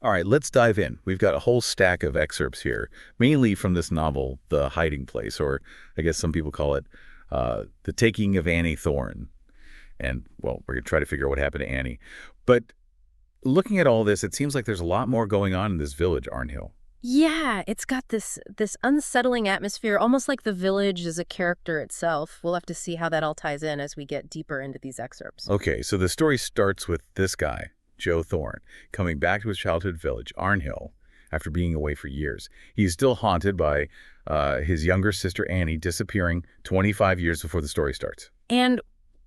All right, let's dive in. We've got a whole stack of excerpts here, mainly from this novel, The Hiding Place, or I guess some people call it The Taking of Annie Thorne. And, well, we're going to try to figure out what happened to Annie. But looking at all this, it seems like there's a lot more going on in this village, Arnhill. Yeah, it's got this unsettling atmosphere, almost like the village is a character itself. We'll have to see how that all ties in as we get deeper into these excerpts. Okay, so the story starts with this guy, Joe Thorne, coming back to his childhood village, Arnhill, after being away for years. He's still haunted by his younger sister, Annie, disappearing 25 years before the story starts. And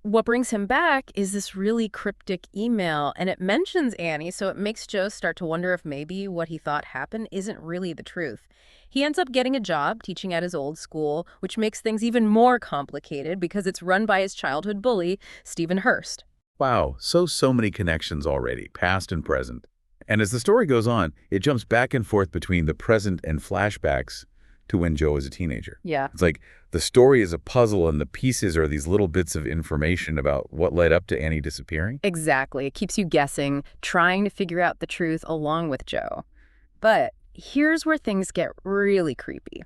what brings him back is this really cryptic email, and it mentions Annie, so it makes Joe start to wonder if maybe what he thought happened isn't really the truth. He ends up getting a job teaching at his old school, which makes things even more complicated because it's run by his childhood bully, Stephen Hurst. Wow, so many connections already, past and present. And as the story goes on, it jumps back and forth between the present and flashbacks to when Joe was a teenager. Yeah. It's like the story is a puzzle and the pieces are these little bits of information about what led up to Annie disappearing. Exactly. It keeps you guessing, trying to figure out the truth along with Joe. But here's where things get really creepy.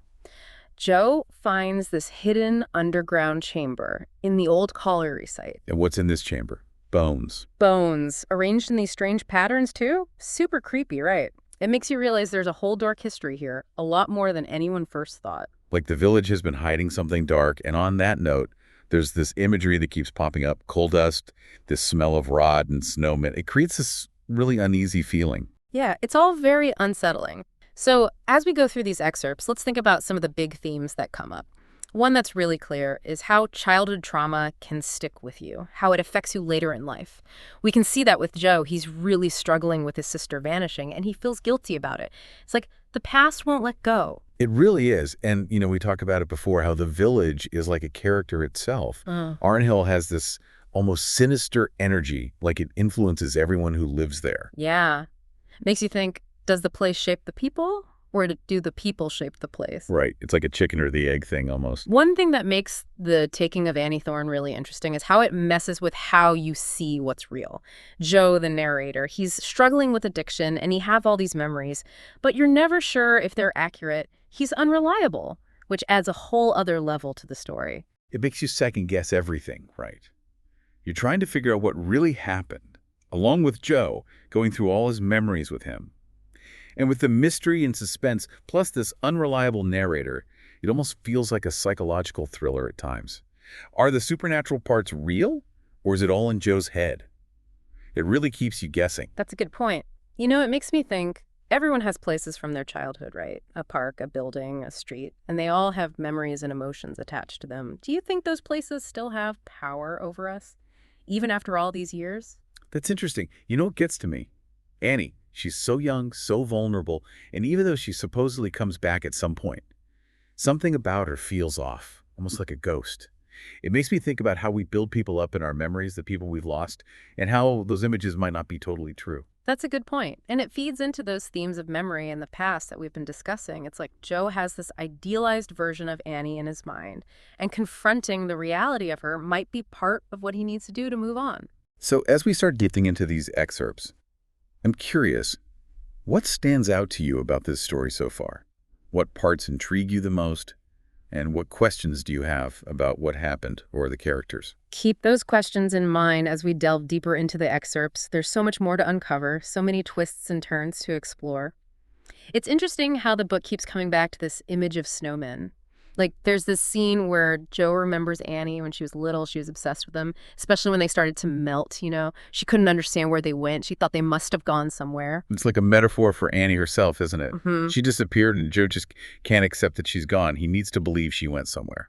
Joe finds this hidden underground chamber in the old colliery site. And what's in this chamber? Bones. Bones, arranged in these strange patterns too? Super creepy, right? It makes you realize there's a whole dark history here, a lot more than anyone first thought. Like the village has been hiding something dark, and on that note, there's this imagery that keeps popping up, coal dust, this smell of rot and snow. It creates this really uneasy feeling. Yeah, it's all very unsettling. So as we go through these excerpts, let's think about some of the big themes that come up. One that's really clear is how childhood trauma can stick with you, how it affects you later in life. We can see that with Joe. He's really struggling with his sister vanishing, and he feels guilty about it. It's like the past won't let go. It really is. And, we talked about it before, how the village is like a character itself. Arnhill has this almost sinister energy, like it influences everyone who lives there. Yeah. Makes you think, does the place shape the people? Or do the people shape the place? Right. It's like a chicken or the egg thing almost. One thing that makes The Taking of Annie Thorne really interesting is how it messes with how you see what's real. Joe, the narrator, he's struggling with addiction and he have all these memories, but you're never sure if they're accurate. He's unreliable, which adds a whole other level to the story. It makes you second guess everything, right? You're trying to figure out what really happened, along with Joe, going through all his memories with him. And with the mystery and suspense, plus this unreliable narrator, it almost feels like a psychological thriller at times. Are the supernatural parts real, or is it all in Joe's head? It really keeps you guessing. That's a good point. It makes me think everyone has places from their childhood, right? A park, a building, a street, and they all have memories and emotions attached to them. Do you think those places still have power over us, even after all these years? That's interesting. You know what gets to me? Annie. She's so young, so vulnerable, and even though she supposedly comes back at some point, something about her feels off, almost like a ghost. It makes me think about how we build people up in our memories, the people we've lost, and how those images might not be totally true. That's a good point. And it feeds into those themes of memory and the past that we've been discussing. It's like Joe has this idealized version of Annie in his mind, and confronting the reality of her might be part of what he needs to do to move on. So as we start dipping into these excerpts, I'm curious, what stands out to you about this story so far? What parts intrigue you the most? And what questions do you have about what happened or the characters? Keep those questions in mind as we delve deeper into the excerpts. There's so much more to uncover, so many twists and turns to explore. It's interesting how the book keeps coming back to this image of snowmen. Like, there's this scene where Joe remembers Annie when she was little. She was obsessed with them, especially when they started to melt, She couldn't understand where they went. She thought they must have gone somewhere. It's like a metaphor for Annie herself, isn't it? Mm-hmm. She disappeared and Joe just can't accept that she's gone. He needs to believe she went somewhere,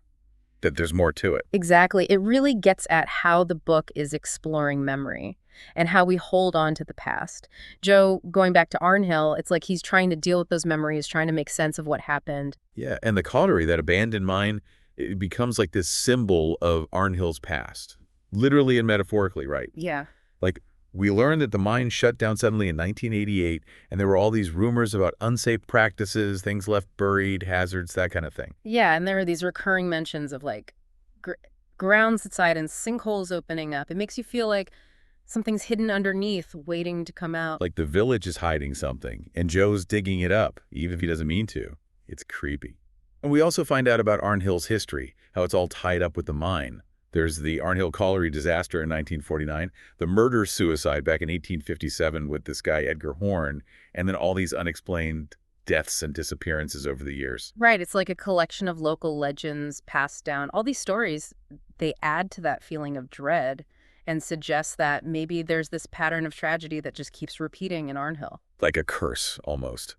that there's more to it. Exactly. It really gets at how the book is exploring memory and how we hold on to the past. Joe, going back to Arnhill, it's like he's trying to deal with those memories, trying to make sense of what happened. Yeah, and the colliery, that abandoned mine, it becomes like this symbol of Arnhill's past, literally and metaphorically, right? Yeah. Like, we learned that the mine shut down suddenly in 1988, and there were all these rumors about unsafe practices, things left buried, hazards, that kind of thing. Yeah, and there are these recurring mentions of, like, ground subsidence, sinkholes opening up. It makes you feel like Something's hidden underneath, waiting to come out. Like the village is hiding something, and Joe's digging it up, even if he doesn't mean to. It's creepy. And we also find out about Arnhill's history, how it's all tied up with the mine. There's the Arnhill Colliery disaster in 1949, the murder-suicide back in 1857 with this guy Edgar Horn, and then all these unexplained deaths and disappearances over the years. Right, it's like a collection of local legends passed down. All these stories, they add to that feeling of dread and suggest that maybe there's this pattern of tragedy that just keeps repeating in Arnhill. Like a curse, almost.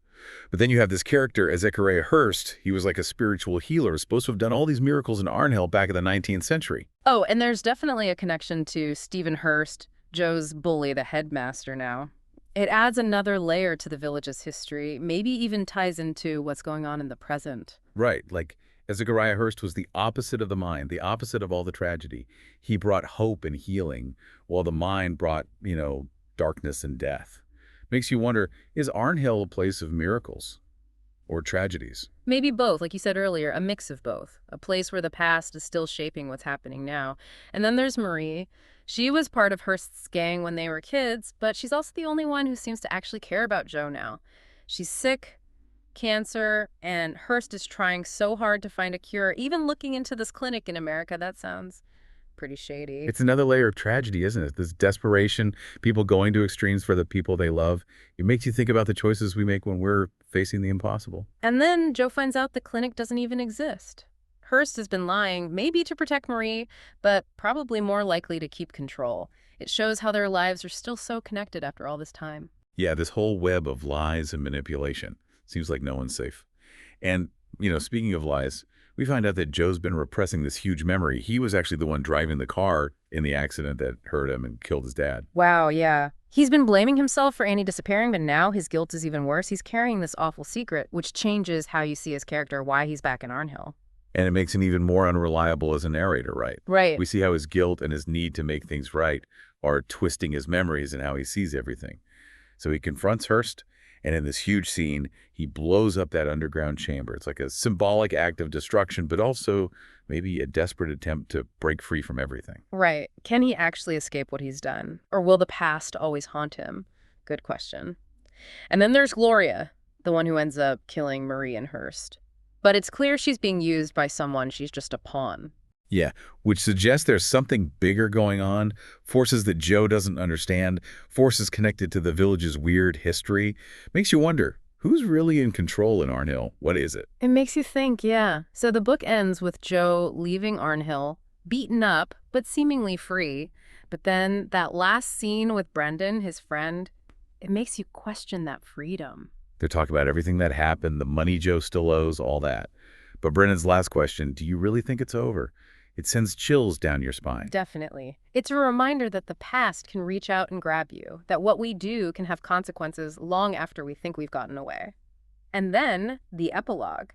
But then you have this character, Zechariah Hurst. He was like a spiritual healer, supposed to have done all these miracles in Arnhill back in the 19th century. Oh, and there's definitely a connection to Stephen Hurst, Joe's bully, the headmaster now. It adds another layer to the village's history, maybe even ties into what's going on in the present. Right, like Zechariah Hurst was the opposite of the mine, the opposite of all the tragedy. He brought hope and healing, while the mine brought, darkness and death. Makes you wonder, is Arnhill a place of miracles or tragedies? Maybe both, like you said earlier, a mix of both. A place where the past is still shaping what's happening now. And then there's Marie. She was part of Hurst's gang when they were kids, but she's also the only one who seems to actually care about Joe now. She's sick, cancer, and Hurst is trying so hard to find a cure. Even looking into this clinic in America, that sounds pretty shady. It's another layer of tragedy, isn't it? This desperation, people going to extremes for the people they love. It makes you think about the choices we make when we're facing the impossible. And then Joe finds out the clinic doesn't even exist. Hurst has been lying, maybe to protect Marie, but probably more likely to keep control. It shows how their lives are still so connected after all this time. Yeah, this whole web of lies and manipulation. Seems like no one's safe. And, speaking of lies, we find out that Joe's been repressing this huge memory. He was actually the one driving the car in the accident that hurt him and killed his dad. Wow, yeah. He's been blaming himself for Annie disappearing, but now his guilt is even worse. He's carrying this awful secret, which changes how you see his character, why he's back in Arnhill. And it makes him even more unreliable as a narrator, right? Right. We see how his guilt and his need to make things right are twisting his memories and how he sees everything. So he confronts Hurst, and in this huge scene, he blows up that underground chamber. It's like a symbolic act of destruction, but also maybe a desperate attempt to break free from everything. Right. Can he actually escape what he's done? Or will the past always haunt him? Good question. And then there's Gloria, the one who ends up killing Marie and Hurst. But it's clear she's being used by someone. She's just a pawn. Yeah, which suggests there's something bigger going on, forces that Joe doesn't understand, forces connected to the village's weird history. Makes you wonder, who's really in control in Arnhill? What is it? It makes you think, yeah. So the book ends with Joe leaving Arnhill, beaten up, but seemingly free. But then that last scene with Brendan, his friend, it makes you question that freedom. They're talking about everything that happened, the money Joe still owes, all that. But Brendan's last question, do you really think it's over? It sends chills down your spine. Definitely. It's a reminder that the past can reach out and grab you, that what we do can have consequences long after we think we've gotten away. And then, the epilogue.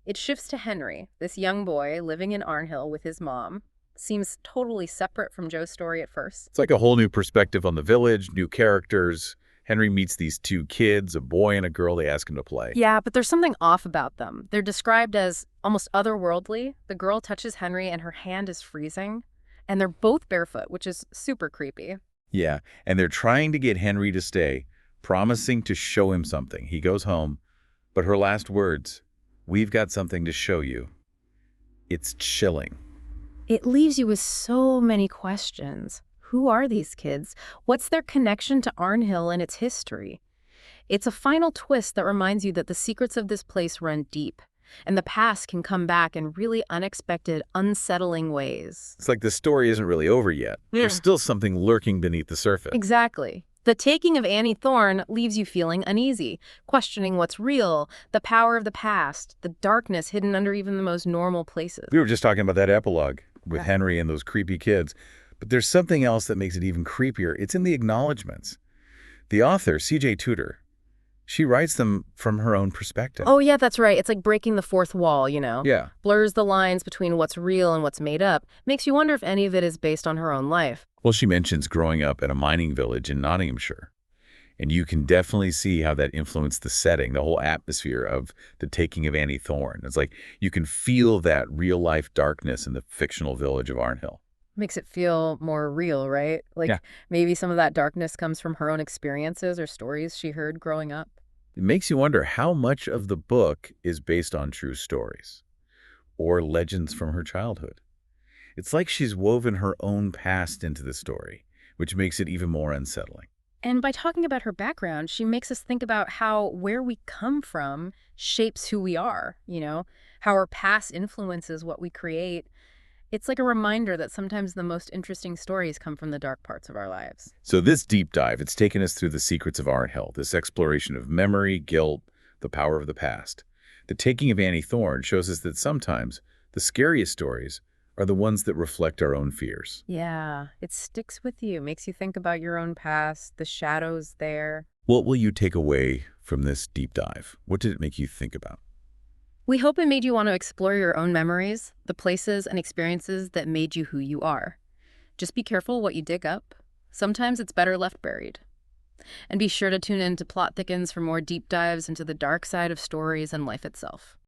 It shifts to Henry, this young boy living in Arnhill with his mom. Seems totally separate from Joe's story at first. It's like a whole new perspective on the village, new characters. Henry meets these two kids, a boy and a girl they ask him to play. Yeah, but there's something off about them. They're described as almost otherworldly. The girl touches Henry and her hand is freezing. And they're both barefoot, which is super creepy. Yeah, and they're trying to get Henry to stay, promising to show him something. He goes home, but her last words, "We've got something to show you." It's chilling. It leaves you with so many questions. Who are these kids? What's their connection to Arnhill and its history? It's a final twist that reminds you that the secrets of this place run deep, and the past can come back in really unexpected, unsettling ways. It's like the story isn't really over yet. Yeah. There's still something lurking beneath the surface. Exactly. The Taking of Annie Thorne leaves you feeling uneasy, questioning what's real, the power of the past, the darkness hidden under even the most normal places. We were just talking about that epilogue with Henry and those creepy kids. But there's something else that makes it even creepier. It's in the acknowledgments. The author, C.J. Tudor, she writes them from her own perspective. Oh, yeah, that's right. It's like breaking the fourth wall, you know? Yeah. Blurs the lines between what's real and what's made up. Makes you wonder if any of it is based on her own life. Well, she mentions growing up in a mining village in Nottinghamshire. And you can definitely see how that influenced the setting, the whole atmosphere of the Taking of Annie Thorne. It's like you can feel that real-life darkness in the fictional village of Arnhill. Makes it feel more real, right? Yeah. Like maybe some of that darkness comes from her own experiences or stories she heard growing up. It makes you wonder how much of the book is based on true stories or legends from her childhood. It's like she's woven her own past into the story, which makes it even more unsettling. And by talking about her background, she makes us think about how where we come from shapes who we are, how our past influences what we create. It's like a reminder that sometimes the most interesting stories come from the dark parts of our lives. So this deep dive, it's taken us through the secrets of our hell, this exploration of memory, guilt, the power of the past. The Taking of Annie Thorne shows us that sometimes the scariest stories are the ones that reflect our own fears. Yeah, it sticks with you, makes you think about your own past, the shadows there. What will you take away from this deep dive? What did it make you think about? We hope it made you want to explore your own memories, the places and experiences that made you who you are. Just be careful what you dig up. Sometimes it's better left buried. And be sure to tune in to Plot Thickens for more deep dives into the dark side of stories and life itself.